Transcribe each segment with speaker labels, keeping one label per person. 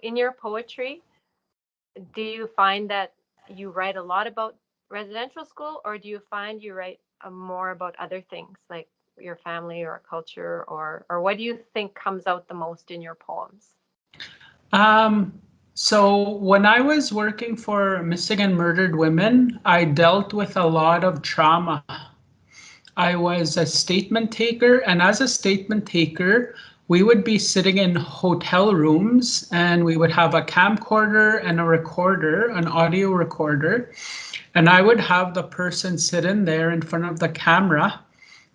Speaker 1: in your poetry, do you find that you write a lot about residential school, or do you find you write more about other things like your family or culture, or what do you think comes out the most in your poems?
Speaker 2: Um, so when I was working for missing and murdered women, I dealt with a lot of trauma. I was a statement taker, and as a statement taker, we would be sitting in hotel rooms and we would have a camcorder and a recorder, an audio recorder, and I would have the person sit in there in front of the camera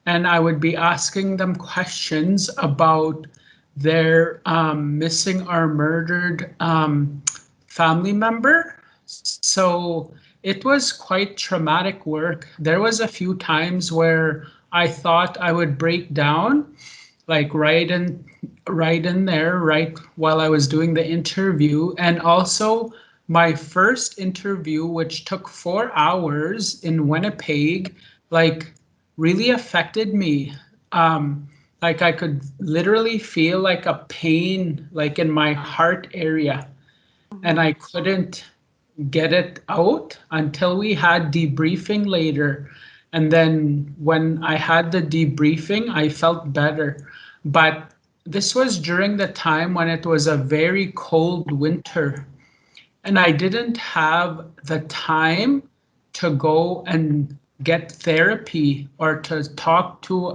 Speaker 2: and I would be asking them questions about their missing or murdered family member. So it was quite traumatic work. There was a few times where I thought I would break down, like right in there, right while I was doing the interview. And also my first interview, which took 4 hours in Winnipeg, like really affected me. Like I could literally feel like a pain, like in my heart area, and
Speaker 1: Mm-hmm.
Speaker 2: I couldn't get it out until we had debriefing later. And then when I had the debriefing, I felt better. But this was during the time when it was a very cold winter, and I didn't have the time to go and get therapy or to talk to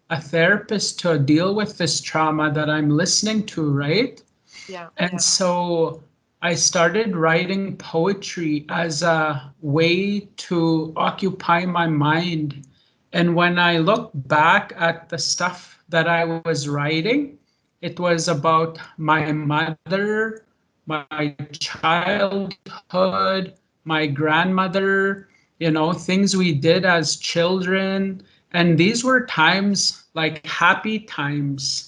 Speaker 2: a therapist to deal with this trauma that I'm listening to, right?
Speaker 1: Yeah.
Speaker 2: And so I started writing poetry as a way to occupy my mind. And when I look back at the stuff that I was writing, it was about my mother, my childhood, my grandmother, things we did as children. And these were times like happy times,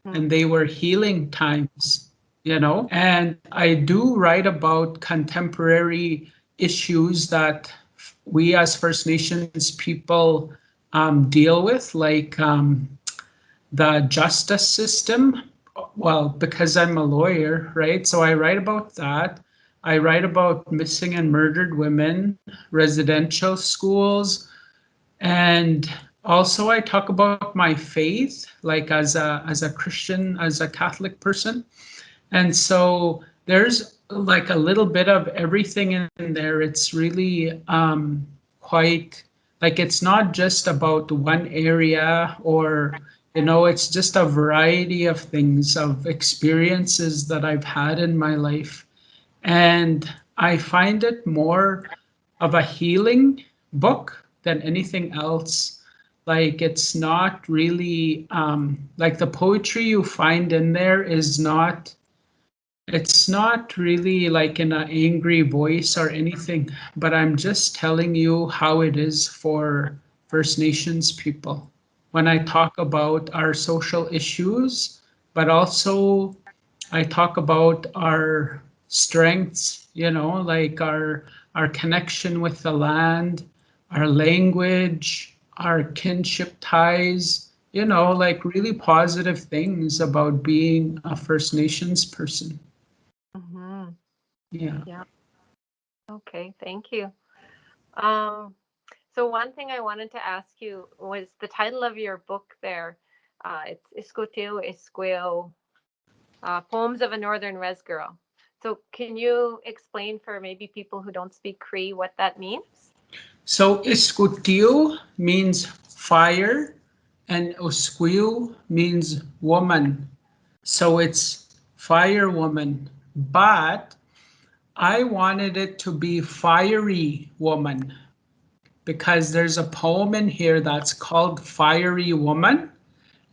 Speaker 1: Mm.
Speaker 2: and they were healing times. And I do write about contemporary issues that we as First Nations people deal with, like the justice system. Well, because I'm a lawyer, right? So I write about that. I write about missing and murdered women, residential schools, and also I talk about my faith, like as a Christian, as a Catholic person. And so there's like a little bit of everything in there. It's really quite like it's not just about one area, or it's just a variety of things, of experiences that I've had in my life. And I find it more of a healing book than anything else. Like it's not really like the poetry you find in there is not, it's not really like in an angry voice or anything, but I'm just telling you how it is for First Nations people when I talk about our social issues, but also I talk about our strengths, like our connection with the land, our language, our kinship ties, like really positive things about being a First Nations person.
Speaker 1: Mm-hmm.
Speaker 2: Yeah.
Speaker 1: Yeah. Okay. Thank you. Um, so one thing I wanted to ask you was the title of your book there. It's Escuteo Esqueo, Poems of a Northern Res Girl. So can you explain for maybe people who don't speak Cree what that means?
Speaker 2: So Iskutio means fire and Osquiu means woman. So it's fire woman. But I wanted it to be fiery woman because there's a poem in here that's called Fiery Woman,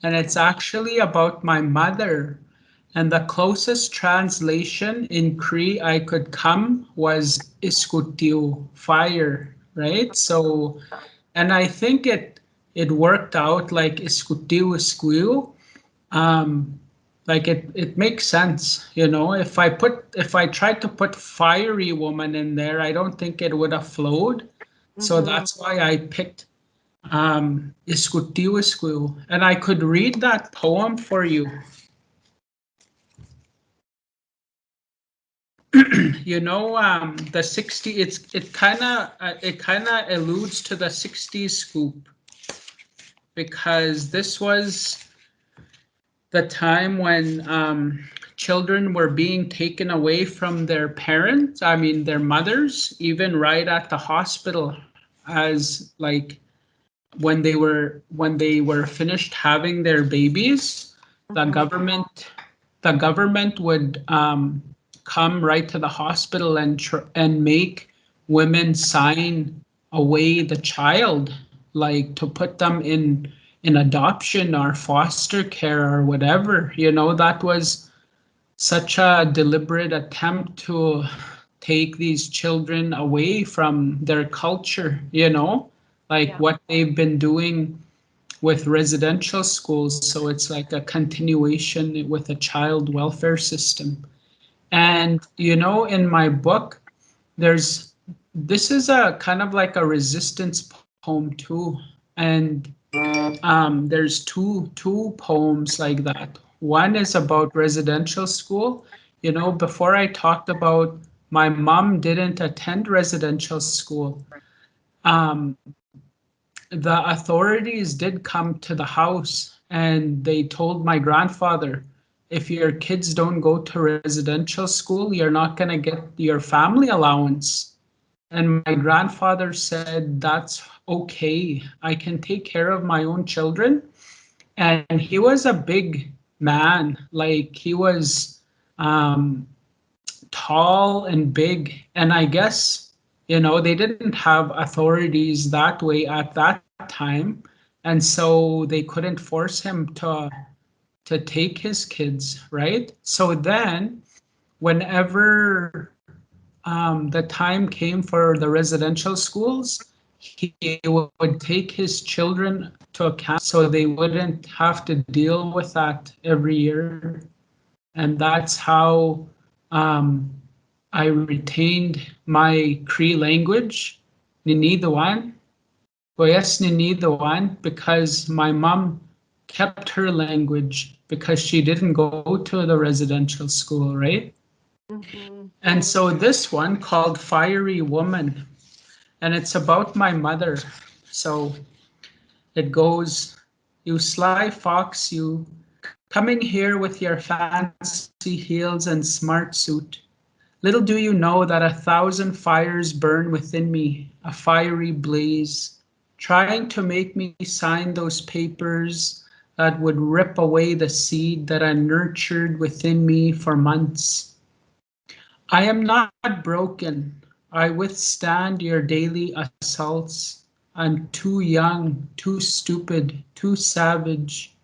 Speaker 2: and it's actually about my mother. And the closest translation in Cree I could come was Iskutio, fire, right? So, and I think it worked out like Iskutio Iskuil. Um, like it makes sense, if I tried to put fiery woman in there, I don't think it would have flowed. So
Speaker 1: Mm-hmm.
Speaker 2: that's why I picked Iskutiu Iskuil. And I could read that poem for you. the 60, it kind of alludes to the 60s scoop, because this was the time when children were being taken away from their parents, I mean their mothers, even right at the hospital, as like when they were finished having their babies, the
Speaker 1: Mm-hmm.
Speaker 2: government the government would come right to the hospital and make women sign away the child, like to put them in adoption or foster care or whatever. That was such a deliberate attempt to take these children away from their culture, like
Speaker 1: Yeah.
Speaker 2: what they've been doing with residential schools. So it's like a continuation with a child welfare system.
Speaker 1: Yeah.
Speaker 2: And, in my book, there's this is a kind of like a resistance poem too. And there's two poems like that. One is about residential school. Before I talked about my mom didn't attend residential school. Um, the authorities did come to the house and they told my grandfather, if your kids don't go to residential school, you're not going to get your family allowance. And my grandfather said, that's okay. I can take care of my own children. And he was a big man, like he was um, tall and big. And I guess, they didn't have authorities that way at that time. And so they couldn't force him to take his kids, right? So then, whenever the time came for the residential schools, he would take his children to a camp so they wouldn't have to deal with that every year. And that's how I retained my Cree language, Ninidawan. Well, yes, Ninidawan, because my mom kept her language because she didn't go to the residential school, right?
Speaker 1: Mm-hmm.
Speaker 2: And so this one called Fiery Woman, and it's about my mother. So it goes, you sly fox, you, coming here with your fancy heels and smart suit. Little do you know that 1,000 fires burn within me, a fiery blaze, trying to make me sign those papers that would rip away the seed that I nurtured within me for months. I am not broken. I withstand your daily assaults. I'm too young, too stupid, too savage.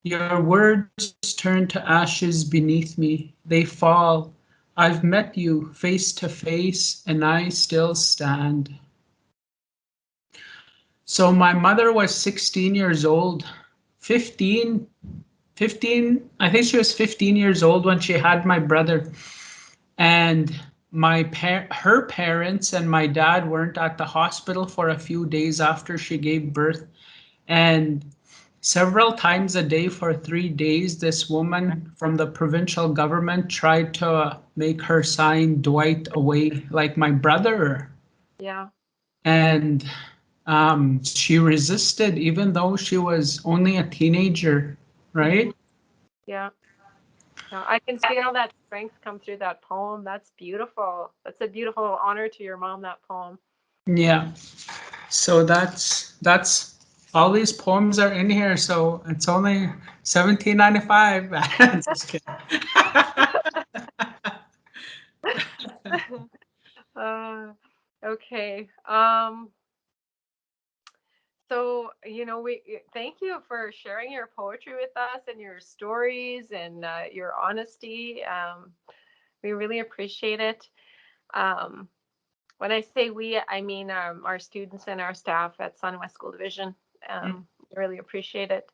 Speaker 2: Your words turn to ashes beneath me. They fall. I've met you face to face, and I still stand. So my mother was 16 years old. 15, 15, I think she was 15 years old when she had my brother. And her parents and my dad weren't at the hospital for a few days after she gave birth. And several times a day for 3 days, this woman from the provincial government tried to make her sign Dwight away, like my brother.
Speaker 1: Yeah.
Speaker 2: And she resisted, even though she was only a teenager,
Speaker 1: Mm-hmm.
Speaker 2: right?
Speaker 1: Yeah. Yeah. I can feel that strength come through that poem. That's beautiful. That's a beautiful honor to your mom, that poem.
Speaker 2: Yeah. So that's all these poems are in here. So it's only 17.95. Just kidding.
Speaker 1: uh, okay. So, thank you for sharing your poetry with us and your stories and your honesty. We really appreciate it. Um, when I say we, I mean our students and our staff at Sun West School Division. We really appreciate it.